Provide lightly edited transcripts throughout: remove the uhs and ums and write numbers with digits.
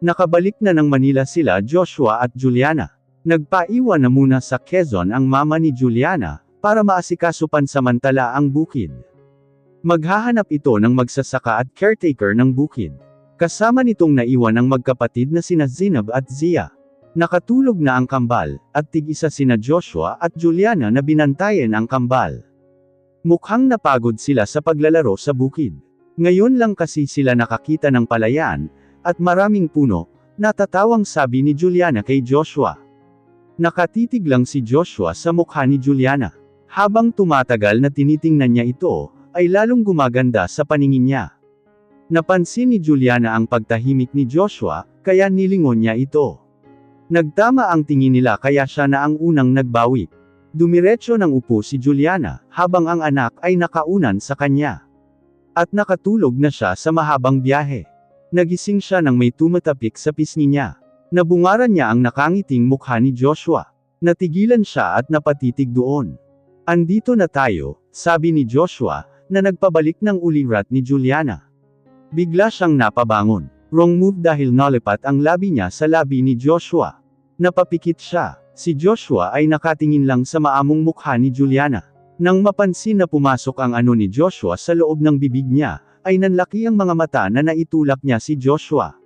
Nakabalik na ng Manila sila Joshua at Juliana. Nagpaiwan na muna sa Quezon ang mama ni Juliana, para maasikaso pansamantala ang bukid. Maghahanap ito ng magsasaka at caretaker ng bukid. Kasama nitong naiwan ang magkapatid na sina Zinab at Zia. Nakatulog na ang kambal, at tig-isa sina Joshua at Juliana na binantayan ang kambal. Mukhang napagod sila sa paglalaro sa bukid. Ngayon lang kasi sila nakakita ng palayan, at maraming puno, natatawang sabi ni Juliana kay Joshua. Nakatitig lang si Joshua sa mukha ni Juliana. Habang tumatagal na tinitingnan niya ito, ay lalong gumaganda sa paningin niya. Napansin ni Juliana ang pagtahimik ni Joshua, kaya nilingon niya ito. Nagtama ang tingin nila kaya siya na ang unang nagbawi. Dumiretso ng upo si Juliana, habang ang anak ay nakaunan sa kanya. At nakatulog na siya sa mahabang biyahe. Nagising siya nang may tumatapik sa pisngi niya. Nabungaran niya ang nakangiting mukha ni Joshua. Natigilan siya at napatitig doon. Andito na tayo, sabi ni Joshua, na nagpabalik ng ulirat ni Juliana. Bigla siyang napabangon. Wrong move dahil nalipat ang labi niya sa labi ni Joshua. Napapikit siya. Si Joshua ay nakatingin lang sa maamong mukha ni Juliana. Nang mapansin na pumasok ang ano ni Joshua sa loob ng bibig niya, ay nanlaki ang mga mata na naitulak niya si Joshua.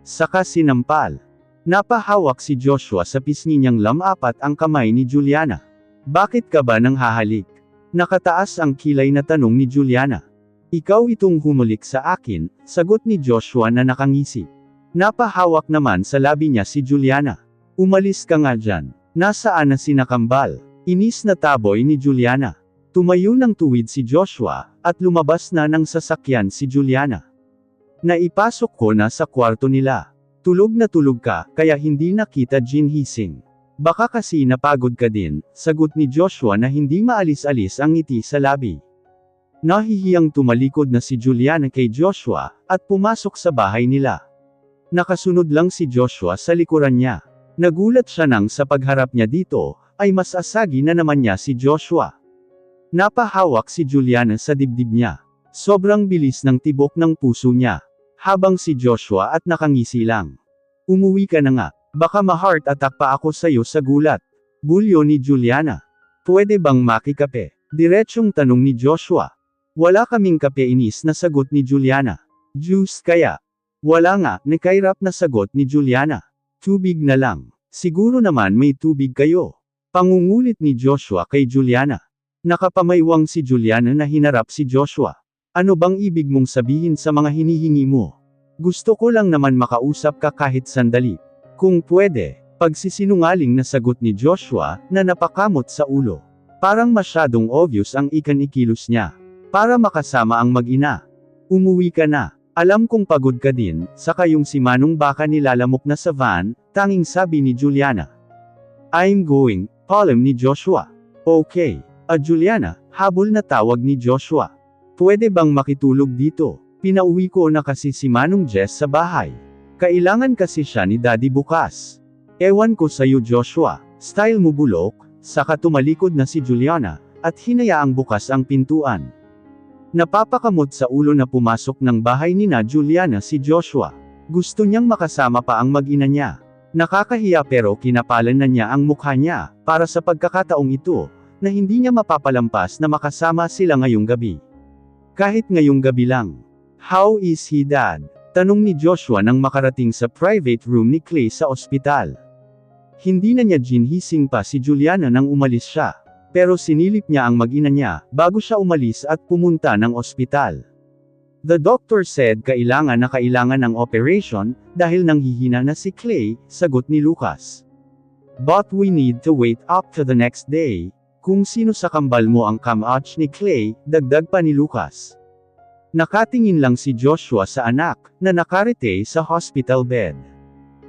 Saka sinampal. Napahawak si Joshua sa pisngi niyang lamapat ang kamay ni Juliana. Bakit ka ba nang hahalik? Nakataas ang kilay na tanong ni Juliana. Ikaw itong humulik sa akin, sagot ni Joshua na nakangisi. Napahawak naman sa labi niya si Juliana. Umalis ka nga dyan. Nasaan na si Nakambal? Inis na taboy ni Juliana. Tumayo ng tuwid si Joshua, at lumabas na ng sasakyan si Juliana. Naipasok ko na sa kwarto nila. Tulog na tulog ka, kaya hindi nakita ginhising. Baka kasi napagod ka din, sagot ni Joshua na hindi maalis-alis ang ngiti sa labi. Nahihiyang tumalikod na si Juliana kay Joshua, at pumasok sa bahay nila. Nakasunod lang si Joshua sa likuran niya. Nagulat siya nang sa pagharap niya dito, ay mas asagi na naman niya si Joshua. Napahawak si Juliana sa dibdib niya. Sobrang bilis ng tibok ng puso niya. Habang si Joshua at nakangisi lang. Umuwi ka na nga, baka ma-heart attack pa ako sayo sa gulat. Bulyo ni Juliana. Pwede bang makikape? Diretsyong tanong ni Joshua. Wala kaming kape, inis na sagot ni Juliana. Juice kaya? Wala nga, nakairap na sagot ni Juliana. Tubig na lang. Siguro naman may tubig kayo. Pangungulit ni Joshua kay Juliana. Nakapamaywang si Juliana na hinarap si Joshua. Ano bang ibig mong sabihin sa mga hinihingi mo? Gusto ko lang naman makausap ka kahit sandali. Kung pwede, pagsisinungaling na sagot ni Joshua, na napakamot sa ulo. Parang masyadong obvious ang ikanikilos niya. Para makasama ang mag-ina. Umuwi ka na. Alam kong pagod ka din, saka yung si Manong baka nilalamok na sa van, tanging sabi ni Juliana. I'm going, palem ni Joshua. Okay. Juliana, habol na tawag ni Joshua. Pwede bang makitulog dito? Pinauwi ko na kasi si Manong Jess sa bahay. Kailangan kasi siya ni Daddy bukas. Ewan ko sa'yo Joshua, style mo bulok, saka tumalikod na si Juliana, at hinayaang bukas ang pintuan. Napapakamot sa ulo na pumasok ng bahay ni na Juliana si Joshua. Gusto niyang makasama pa ang mag-ina niya. Nakakahiya pero kinapalan na niya ang mukha niya, para sa pagkakataong ito, na hindi niya mapapalampas na makasama sila ngayong gabi. Kahit ngayong gabi lang. How is he dad? Tanong ni Joshua nang makarating sa private room ni Clay sa ospital. Hindi na niya ginhising pa si Juliana nang umalis siya. Pero sinilip niya ang mag-ina niya, bago siya umalis at pumunta ng ospital. The doctor said kailangan ng operation, dahil nanghihina na si Clay, sagot ni Lucas. But we need to wait up to the next day. Kung sino sa kambal mo ang kamach ni Clay, dagdag pa ni Lucas. Nakatingin lang si Joshua sa anak, na nakarete sa hospital bed.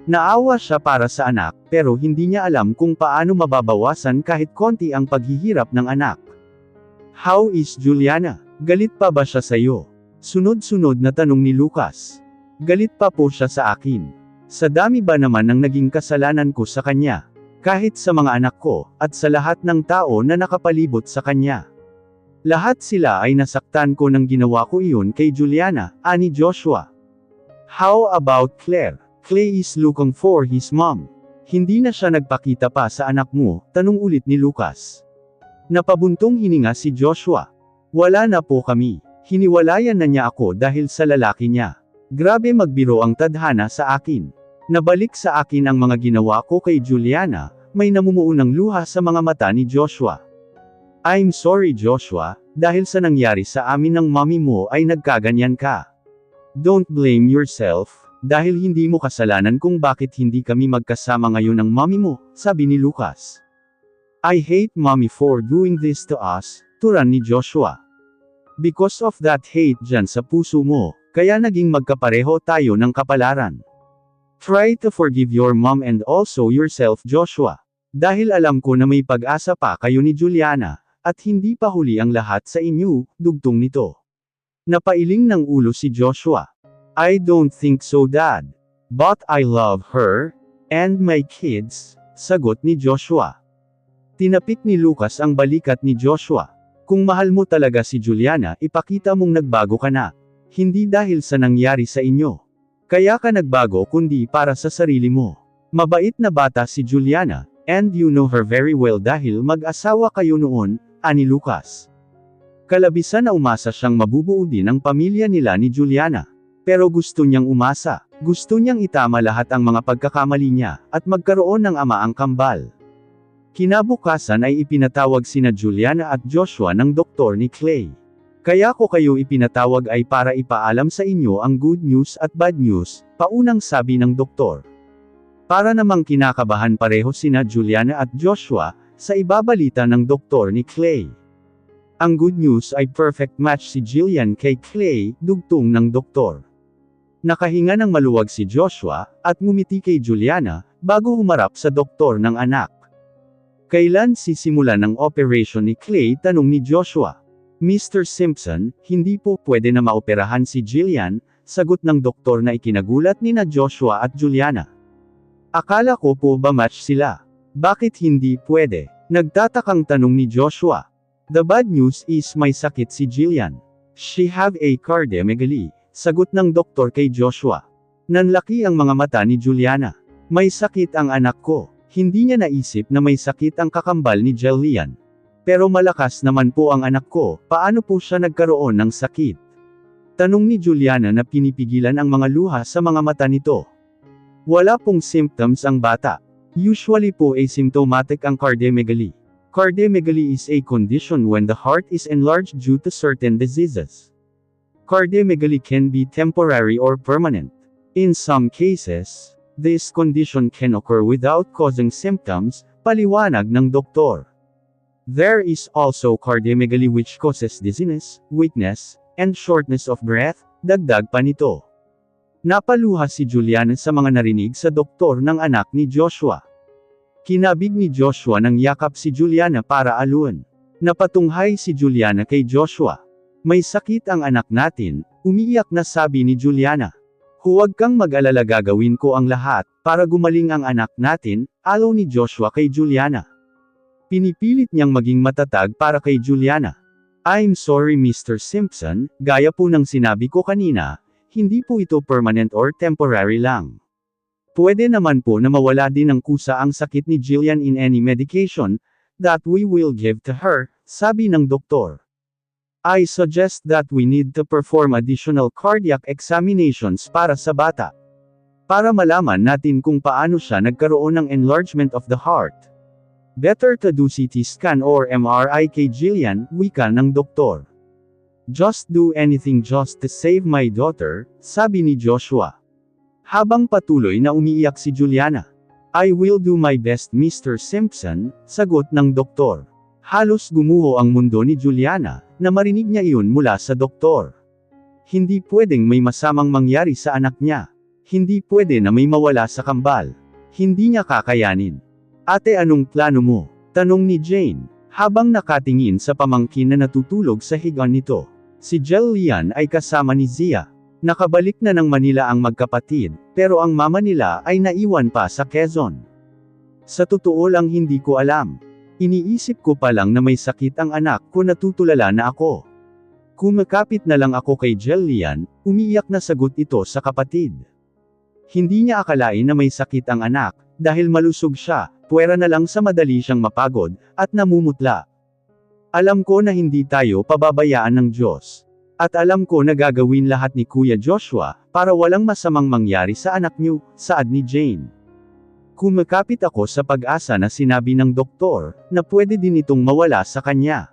Naawa siya para sa anak, pero hindi niya alam kung paano mababawasan kahit konti ang paghihirap ng anak. How is Juliana? Galit pa ba siya sa'yo? Sunod-sunod na tanong ni Lucas. Galit pa po siya sa akin. Sa dami ba naman ng naging kasalanan ko sa kanya? Kahit sa mga anak ko, at sa lahat ng tao na nakapalibot sa kanya. Lahat sila ay nasaktan ko nang ginawa ko iyon kay Juliana, ani Joshua. How about Claire? Clay is looking for his mom. Hindi na siya nagpakita pa sa anak mo, tanong ulit ni Lucas. Napabuntong hininga si Joshua. Wala na po kami. Hiniwalayan na niya ako dahil sa lalaki niya. Grabe magbiro ang tadhana sa akin. Nabalik sa akin ang mga ginawa ko kay Juliana, may namumuunang luha sa mga mata ni Joshua. I'm sorry Joshua, dahil sa nangyari sa amin ng mommy mo ay nagkaganyan ka. Don't blame yourself, dahil hindi mo kasalanan kung bakit hindi kami magkasama ngayon ng mommy mo, sabi ni Lucas. I hate mommy for doing this to us, turan ni Joshua. Because of that hate dyan sa puso mo, kaya naging magkapareho tayo ng kapalaran. Try to forgive your mom and also yourself Joshua. Dahil alam ko na may pag-asa pa kayo ni Juliana, at hindi pa huli ang lahat sa inyo, dugtong nito. Napailing ng ulo si Joshua. I don't think so dad. But I love her, and my kids, sagot ni Joshua. Tinapik ni Lucas ang balikat ni Joshua. Kung mahal mo talaga si Juliana, ipakita mong nagbago ka na. Hindi dahil sa nangyari sa inyo. Kaya ka nagbago kundi para sa sarili mo. Mabait na bata si Juliana, and you know her very well dahil mag-asawa kayo noon, ani Lucas. Kalabisan na umasa siyang mabubuo din ang pamilya nila ni Juliana. Pero gusto niyang umasa, gusto niyang itama lahat ang mga pagkakamali niya, at magkaroon ng ama ang kambal. Kinabukasan ay ipinatawag sina Juliana at Joshua ng doktor ni Clay. Kaya ko kayo ipinatawag ay para ipaalam sa inyo ang good news at bad news, paunang sabi ng doktor. Para namang kinakabahan pareho sina Juliana at Joshua, sa ibabalita ng doktor ni Clay. Ang good news ay perfect match si Jillian kay Clay, dugtong ng doktor. Nakahinga ng maluwag si Joshua, at ngumiti kay Juliana, bago humarap sa doktor ng anak. Kailan sisimulan ang operation ni Clay? Tanong ni Joshua. Mr. Simpson, hindi po pwede na maoperahan si Jillian, sagot ng doktor na ikinagulat ni na Joshua at Juliana. Akala ko po ba match sila? Bakit hindi pwede? Nagtatakang tanong ni Joshua. The bad news is may sakit si Jillian. She have a cardiomegaly, sagot ng doktor kay Joshua. Nanlaki ang mga mata ni Juliana. May sakit ang anak ko. Hindi niya naisip na may sakit ang kakambal ni Jillian. Pero malakas naman po ang anak ko, paano po siya nagkaroon ng sakit? Tanong ni Juliana na pinipigilan ang mga luha sa mga mata nito. Wala pong symptoms ang bata. Usually po asymptomatic ang cardiomegaly. Cardiomegaly is a condition when the heart is enlarged due to certain diseases. Cardiomegaly can be temporary or permanent. In some cases, this condition can occur without causing symptoms, paliwanag ng doktor. There is also cardiomegaly which causes dizziness, weakness, and shortness of breath, dagdag pa nito. Napaluha si Juliana sa mga narinig sa doktor ng anak ni Joshua. Kinabig ni Joshua nang yakap si Juliana para aluan. Napatunghay si Juliana kay Joshua. May sakit ang anak natin, umiiyak na sabi ni Juliana. Huwag kang mag-alala, gagawin ko ang lahat, para gumaling ang anak natin, alaw ni Joshua kay Juliana. Pinipilit niyang maging matatag para kay Juliana. I'm sorry Mr. Simpson, gaya po ng sinabi ko kanina, hindi po ito permanent or temporary lang. Pwede naman po na mawala din ng kusa ang sakit ni Jillian in any medication that we will give to her, sabi ng doktor. I suggest that we need to perform additional cardiac examinations para sa bata. Para malaman natin kung paano siya nagkaroon ng enlargement of the heart. Better to do CT scan or MRI kay Jillian, wika ng doktor. Just do anything just to save my daughter, sabi ni Joshua. Habang patuloy na umiiyak si Juliana. I will do my best Mr. Simpson, sagot ng doktor. Halos gumuho ang mundo ni Juliana, na marinig niya iyon mula sa doktor. Hindi pwedeng may masamang mangyari sa anak niya. Hindi pwede na may mawala sa kambal. Hindi niya kakayanin. Ate, anong plano mo? Tanong ni Jane, habang nakatingin sa pamangkin na natutulog sa higaan nito. Si Jillian ay kasama ni Zia. Nakabalik na ng Manila ang magkapatid, pero ang mama nila ay naiwan pa sa Quezon. Sa totoo lang hindi ko alam. Iniisip ko pa lang na may sakit ang anak ko, natutulala na ako. Kumakapit na lang ako kay Jillian, umiiyak na sagot ito sa kapatid. Hindi niya akalain na may sakit ang anak, dahil malusog siya, puwera na lang sa madali siyang mapagod, at namumutla. Alam ko na hindi tayo pababayaan ng Diyos. At alam ko na gagawin lahat ni Kuya Joshua, para walang masamang mangyari sa anak niyo, saad ni Jane. Kumakapit ako sa pag-asa na sinabi ng doktor, na pwede din itong mawala sa kanya.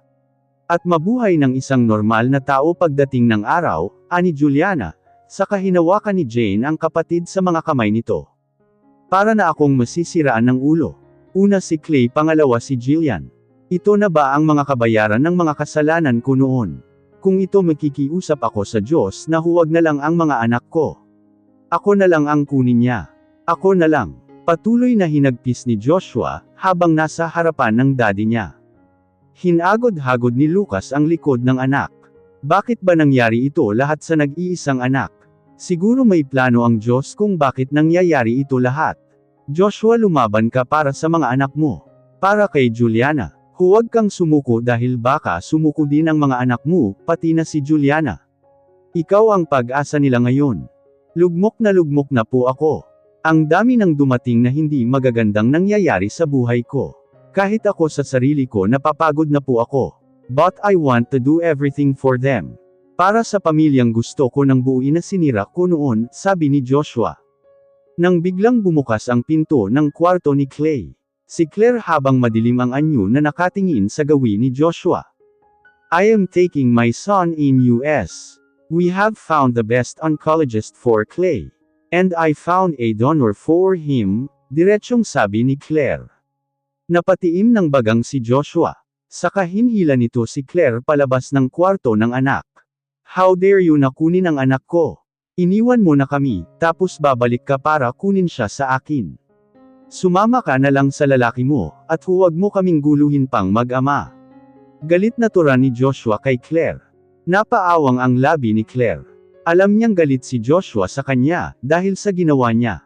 At mabuhay ng isang normal na tao pagdating ng araw, ani Juliana, saka hinawakan ni Jane ang kapatid sa mga kamay nito. Para na akong masisiraan ng ulo. Una si Clay, pangalawa si Jillian. Ito na ba ang mga kabayaran ng mga kasalanan ko noon? Kung ito makikiusap ako sa Diyos na huwag na lang ang mga anak ko. Ako na lang ang kunin niya. Ako na lang. Patuloy na hinagpis ni Joshua, habang nasa harapan ng daddy niya. Hinagod-hagod ni Lucas ang likod ng anak. Bakit ba nangyari ito lahat sa nag-iisang anak? Siguro may plano ang Diyos kung bakit nangyayari ito lahat. Joshua, lumaban ka para sa mga anak mo. Para kay Juliana. Huwag kang sumuko dahil baka sumuko din ang mga anak mo, pati na si Juliana. Ikaw ang pag-asa nila ngayon. Lugmok na po ako. Ang dami ng dumating na hindi magagandang nangyayari sa buhay ko. Kahit ako sa sarili ko napapagod na po ako. But I want to do everything for them. Para sa pamilyang gusto ko ng buuin na sinira ko noon, sabi ni Joshua. Nang biglang bumukas ang pinto ng kwarto ni Clay. Si Claire habang madilim ang anyo na nakatingin sa gawin ni Joshua. I am taking my son in US. We have found the best oncologist for Clay. And I found a donor for him, diretsyong sabi ni Claire. Napatiim ng bagang si Joshua. Saka hinhila nito si Claire palabas ng kwarto ng anak. How dare you na kunin ang anak ko? Iniwan mo na kami, tapos babalik ka para kunin siya sa akin. Sumama ka na lang sa lalaki mo, at huwag mo kaming guluhin pang mag-ama. Galit na tura ni Joshua kay Claire. Napaawang ang labi ni Claire. Alam niyang galit si Joshua sa kanya, dahil sa ginawa niya.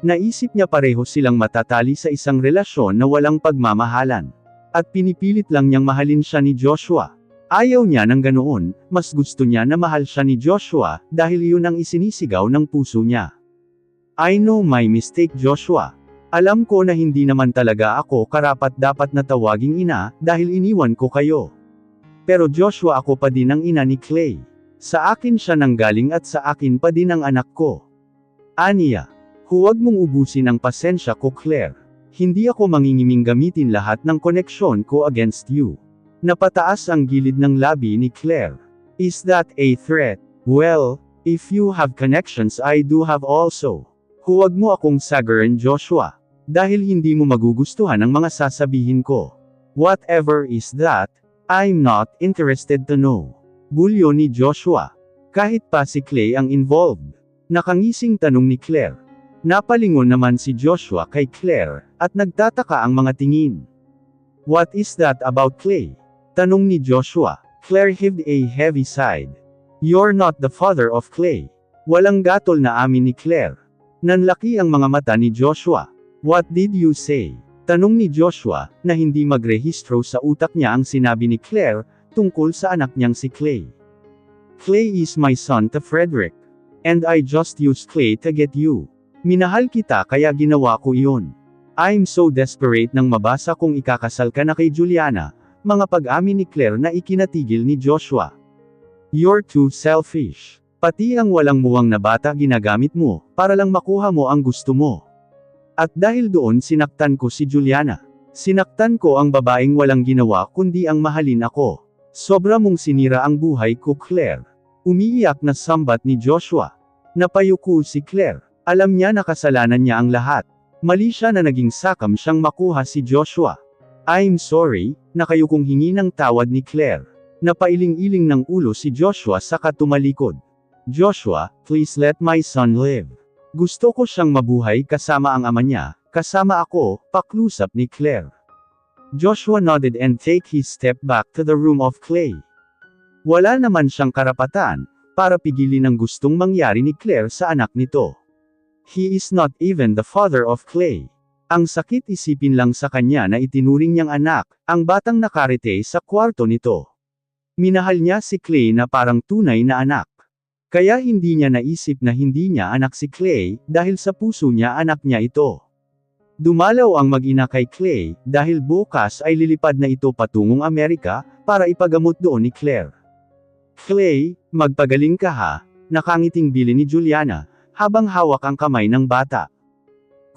Naisip niya pareho silang matatali sa isang relasyon na walang pagmamahalan. At pinipilit lang niyang mahalin siya ni Joshua. Ayaw niya ng ganoon, mas gusto niya na mahal siya ni Joshua, dahil iyon ang isinisigaw ng puso niya. I know my mistake, Joshua. Alam ko na hindi naman talaga ako karapat-dapat na tawaging ina, dahil iniwan ko kayo. Pero Joshua, ako pa din ang ina ni Clay. Sa akin siya nanggaling at sa akin pa din ang anak ko. Aniya. Huwag mong ubusin ang pasensya ko, Claire. Hindi ako mangingiming gamitin lahat ng koneksyon ko against you. Napataas ang gilid ng labi ni Claire. Is that a threat? Well, if you have connections, I do have also. Huwag mo akong sagarin, Joshua. Dahil hindi mo magugustuhan ang mga sasabihin ko. Whatever is that, I'm not interested to know. Bulyo ni Joshua. Kahit pa si Clay ang involved. Nakangising tanong ni Claire. Napalingon naman si Joshua kay Claire, at nagtataka ang mga tingin. What is that about Clay? Tanong ni Joshua. Claire heaved a heavy sigh. You're not the father of Clay. Walang gatol na amin ni Claire. Nanlaki ang mga mata ni Joshua. What did you say? Tanong ni Joshua, na hindi magrehistro sa utak niya ang sinabi ni Claire, tungkol sa anak niyang si Clay. Clay is my son to Frederick. And I just used Clay to get you. Minahal kita kaya ginawa ko iyon. I'm so desperate nang mabasa kung ikakasal ka na kay Juliana, mga pag-amin ni Claire na ikinatigil ni Joshua. You're too selfish. Pati ang walang muwang na bata ginagamit mo, para lang makuha mo ang gusto mo. At dahil doon sinaktan ko si Juliana. Sinaktan ko ang babaeng walang ginawa kundi ang mahalin ako. Sobra mong sinira ang buhay ko, Claire. Umiiyak na sambat ni Joshua. Napayuko si Claire. Alam niya na kasalanan niya ang lahat. Mali siya na naging sakam siyang makuha si Joshua. I'm sorry, nakayukong hingi ng tawad ni Claire. Napailing-iling ng ulo si Joshua saka tumalikod. Joshua, please let my son live. Gusto ko siyang mabuhay kasama ang ama niya, kasama ako, paklusap ni Claire. Joshua nodded and take his step back to the room of Clay. Wala naman siyang karapatan, para pigilin ang gustong mangyari ni Claire sa anak nito. He is not even the father of Clay. Ang sakit isipin lang sa kanya na itinuring niyang anak, ang batang nakarete sa kwarto nito. Minahal niya si Clay na parang tunay na anak. Kaya hindi niya naisip na hindi niya anak si Clay, dahil sa puso niya anak niya ito. Dumalaw ang mag-ina kay Clay, dahil bukas ay lilipad na ito patungong Amerika, para ipagamot doon ni Claire. Clay, magpagaling ka ha, nakangiting bili ni Juliana, habang hawak ang kamay ng bata.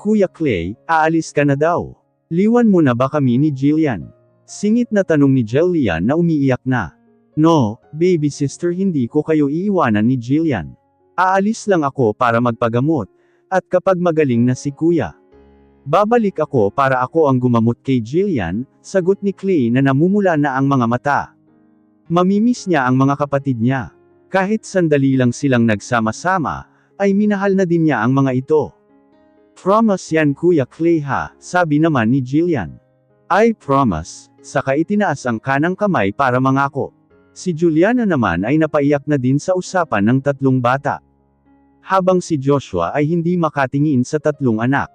Kuya Clay, aalis ka na daw. Liwan mo na ba kami ni Jillian? Singit na tanong ni Jillian na umiiyak na. No, baby sister, hindi ko kayo iiwanan ni Jillian. Aalis lang ako para magpagamot, at kapag magaling na si kuya, babalik ako para ako ang gumamot kay Jillian, sagot ni Clay na namumula na ang mga mata. Mamimiss niya ang mga kapatid niya. Kahit sandali lang silang nagsama-sama, ay minahal na din niya ang mga ito. Promise yan Kuya Clay ha, sabi naman ni Jillian. I promise, saka itinaas ang kanang kamay para mangako. Si Juliana naman ay napaiyak na din sa usapan ng tatlong bata. Habang si Joshua ay hindi makatingin sa tatlong anak.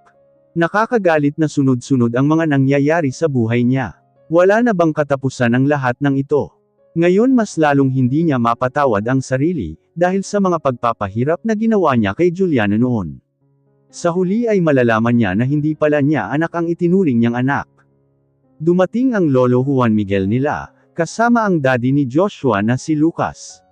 Nakakagalit na sunod-sunod ang mga nangyayari sa buhay niya. Wala na bang katapusan ang lahat ng ito? Ngayon mas lalong hindi niya mapatawad ang sarili, dahil sa mga pagpapahirap na ginawa niya kay Juliana noon. Sa huli ay malalaman niya na hindi pala niya anak ang itinuring niyang anak. Dumating ang lolo Juan Miguel nila, kasama ang daddy ni Joshua na si Lucas.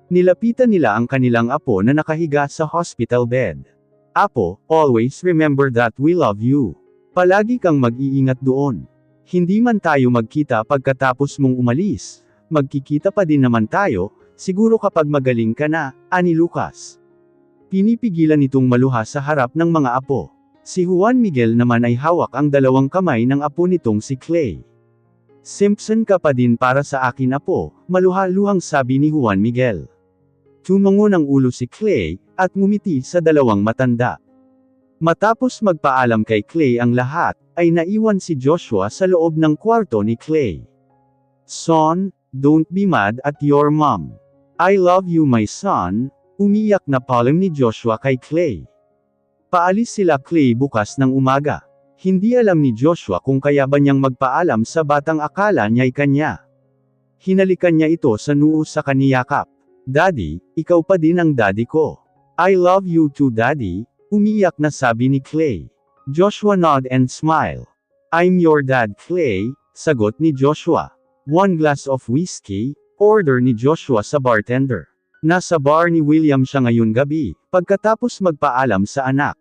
Nilapitan nila ang kanilang apo na nakahiga sa hospital bed. Apo, always remember that we love you. Palagi kang mag-iingat doon. Hindi man tayo magkita pagkatapos mong umalis, magkikita pa din naman tayo, siguro kapag magaling ka na, ani Lucas. Pinipigilan itong maluha sa harap ng mga apo. Si Juan Miguel naman ay hawak ang dalawang kamay ng apo nitong si Clay. Simpson ka pa din para sa akin apo, maluha-luhang sabi ni Juan Miguel. Tumango ng ulo si Clay, at ngumiti sa dalawang matanda. Matapos magpaalam kay Clay ang lahat, ay naiwan si Joshua sa loob ng kwarto ni Clay. Son, don't be mad at your mom. I love you my son, umiyak na paalam ni Joshua kay Clay. Paalis sila Clay bukas ng umaga. Hindi alam ni Joshua kung kaya ba niyang magpaalam sa batang akala niya'y kanya. Hinalikan niya ito sa noo sa kaniyakap. Daddy, ikaw pa din ang daddy ko. I love you too daddy, umiyak na sabi ni Clay. Joshua nod and smile. I'm your dad Clay, sagot ni Joshua. 1 glass of whiskey, order ni Joshua sa bartender. Nasa bar ni William siya ngayon gabi, pagkatapos magpaalam sa anak.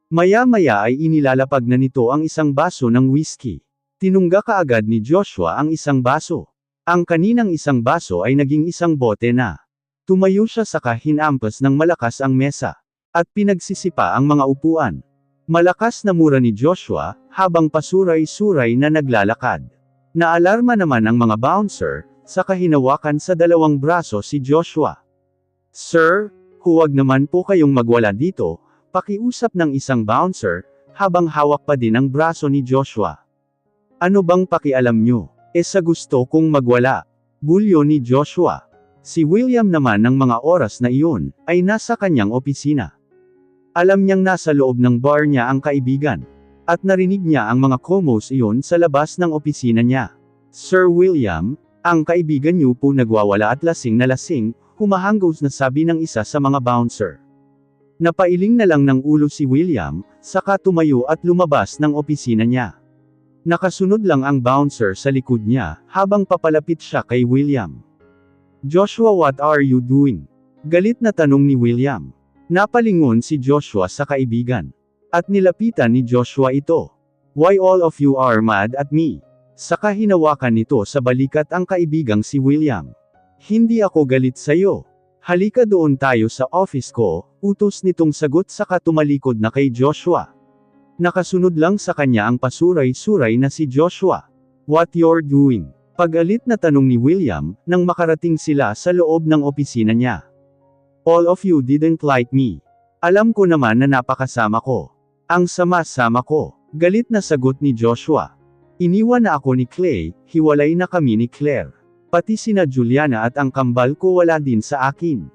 Maya-maya ay inilalapag na nito ang isang baso ng whiskey. Tinungga kaagad ni Joshua ang isang baso. Ang kaninang isang baso ay naging isang bote na. Tumayo siya saka hinampas ng malakas ang mesa. At pinagsisipa ang mga upuan. Malakas na mura ni Joshua, habang pasuray-suray na naglalakad. Naalarma naman ang mga bouncer, saka hinawakan sa dalawang braso si Joshua. Sir, huwag naman po kayong magwala dito, pakiusap ng isang bouncer, habang hawak pa din ang braso ni Joshua. Ano bang pakialam nyo? Sa gusto kong magwala. Bulyo ni Joshua. Si William naman ng mga oras na iyon, ay nasa kanyang opisina. Alam niyang nasa loob ng bar niya ang kaibigan. At narinig niya ang mga komos iyon sa labas ng opisina niya. Sir William, ang kaibigan niyo po nagwawala at lasing na lasing, humahanggos na sabi ng isa sa mga bouncer. Napailing na lang ng ulo si William, saka tumayo at lumabas ng opisina niya. Nakasunod lang ang bouncer sa likod niya, habang papalapit siya kay William. Joshua, what are you doing? Galit na tanong ni William. Napalingon si Joshua sa kaibigan. At nilapitan ni Joshua ito. Why all of you are mad at me? Saka hinawakan nito sa balikat ang kaibigang si William. Hindi ako galit sa'yo. Halika doon tayo sa office ko, utos nitong sagot saka tumalikod na kay Joshua. Nakasunod lang sa kanya ang pasuray-suray na si Joshua. What you're doing? Pagalit na tanong ni William, nang makarating sila sa loob ng opisina niya. All of you didn't like me. Alam ko naman na napakasama ko. Ang sama-sama ko. Galit na sagot ni Joshua. Iniwan na ako ni Clay, hiwalay na kami ni Claire. Pati sina Juliana at ang kambal ko wala din sa akin.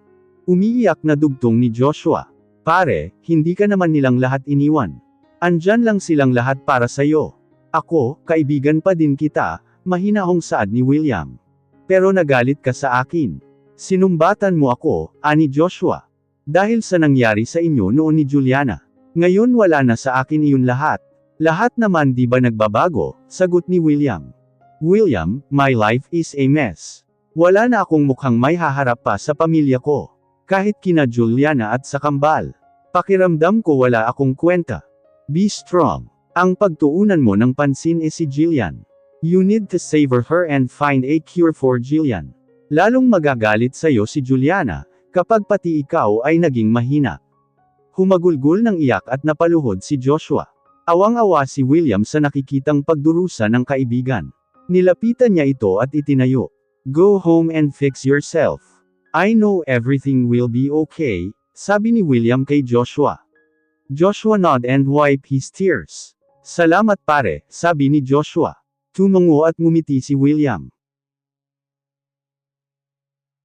Umiiyak na dugtong ni Joshua. Pare, hindi ka naman nilang lahat iniwan. Andyan lang silang lahat para sa'yo. Ako, kaibigan pa din kita, mahinahong saad ni William. Pero nagalit ka sa akin. Sinumbatan mo ako, ani Joshua. Dahil sa nangyari sa inyo noon ni Juliana. Ngayon wala na sa akin iyon lahat. Lahat naman di ba nagbabago, sagot ni William. William, my life is a mess. Wala na akong mukhang may haharap pa sa pamilya ko. Kahit kina Juliana at sa kambal. Pakiramdam ko wala akong kwenta. Be strong. Ang pagtuunan mo ng pansin si Jillian. You need to savor her and find a cure for Jillian. Lalong magagalit sa'yo si Juliana, kapag pati ikaw ay naging mahina. Humagulgol ng iyak at napaluhod si Joshua. Awang-awa si William sa nakikitang pagdurusa ng kaibigan. Nilapitan niya ito at itinayo. Go home and fix yourself. I know everything will be okay, sabi ni William kay Joshua. Joshua nod and wipe his tears. Salamat pare, sabi ni Joshua. Tumungo at ngumiti si William.